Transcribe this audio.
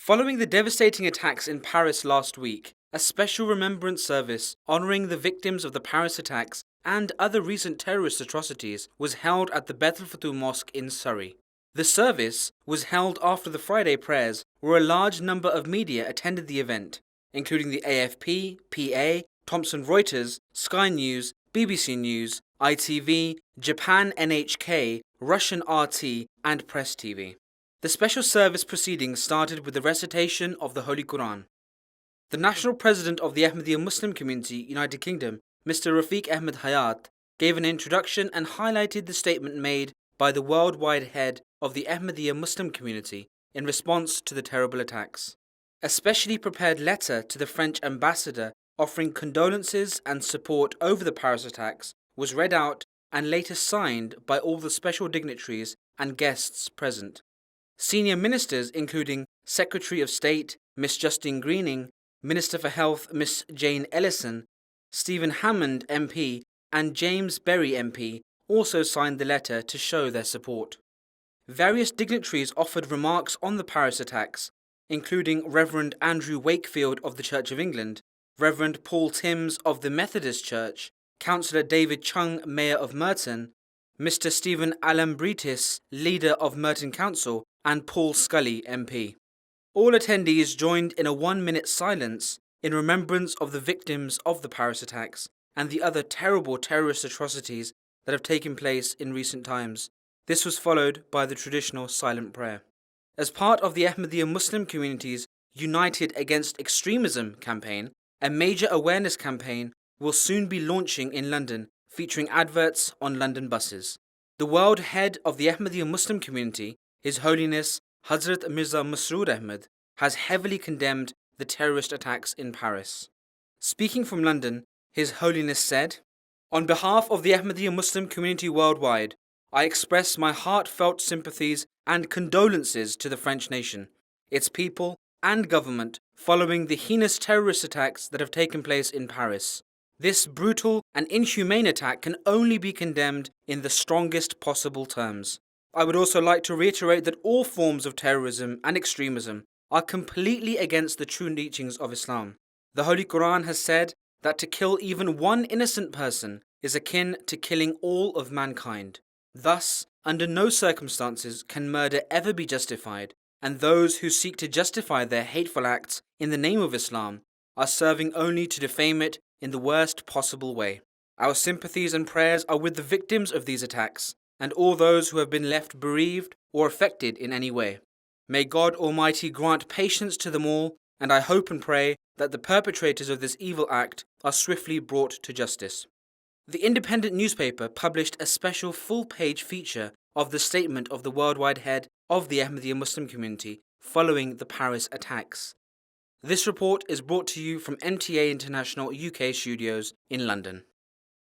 Following the devastating attacks in Paris last week, a special remembrance service honouring the victims of the Paris attacks and other recent terrorist atrocities was held at the Beth el Fatou Mosque in Surrey. The service was held after the Friday prayers, where a large number of media attended the event, including the AFP, PA, Thomson Reuters, Sky News, BBC News, ITV, Japan NHK, Russian RT, and Press TV. The special service proceedings started with the recitation of the Holy Quran. The National President of the Ahmadiyya Muslim Community, United Kingdom, Mr. Rafiq Ahmed Hayat, gave an introduction and highlighted the statement made by the worldwide head of the Ahmadiyya Muslim Community in response to the terrible attacks. A specially prepared letter to the French ambassador offering condolences and support over the Paris attacks was read out and later signed by all the special dignitaries and guests present. Senior ministers including Secretary of State Miss Justine Greening, Minister for Health Miss Jane Ellison, Stephen Hammond MP and James Berry MP also signed the letter to show their support. Various dignitaries offered remarks on the Paris attacks, including Reverend Andrew Wakefield of the Church of England, Reverend Paul Timms of the Methodist Church, Councillor David Chung, Mayor of Merton, Mr. Stephen Alambritis, Leader of Merton Council, and Paul Scully, MP. All attendees joined in a 1-minute silence in remembrance of the victims of the Paris attacks and the other terrible terrorist atrocities that have taken place in recent times. This was followed by the traditional silent prayer. As part of the Ahmadiyya Muslim Community's United Against Extremism campaign, a major awareness campaign will soon be launching in London, featuring adverts on London buses. The world head of the Ahmadiyya Muslim Community, His Holiness Hazrat Mirza Masroor Ahmad, has heavily condemned the terrorist attacks in Paris. Speaking from London, His Holiness said, "On behalf of the Ahmadiyya Muslim community worldwide, I express my heartfelt sympathies and condolences to the French nation, its people and government following the heinous terrorist attacks that have taken place in Paris. This brutal and inhumane attack can only be condemned in the strongest possible terms. I would also like to reiterate that all forms of terrorism and extremism are completely against the true teachings of Islam. The Holy Quran has said that to kill even one innocent person is akin to killing all of mankind. Thus, under no circumstances can murder ever be justified, and those who seek to justify their hateful acts in the name of Islam are serving only to defame it in the worst possible way. Our sympathies and prayers are with the victims of these attacks and all those who have been left bereaved or affected in any way. May God Almighty grant patience to them all, and I hope and pray that the perpetrators of this evil act are swiftly brought to justice." The Independent newspaper published a special full-page feature of the statement of the worldwide head of the Ahmadiyya Muslim community following the Paris attacks. This report is brought to you from MTA International UK Studios in London.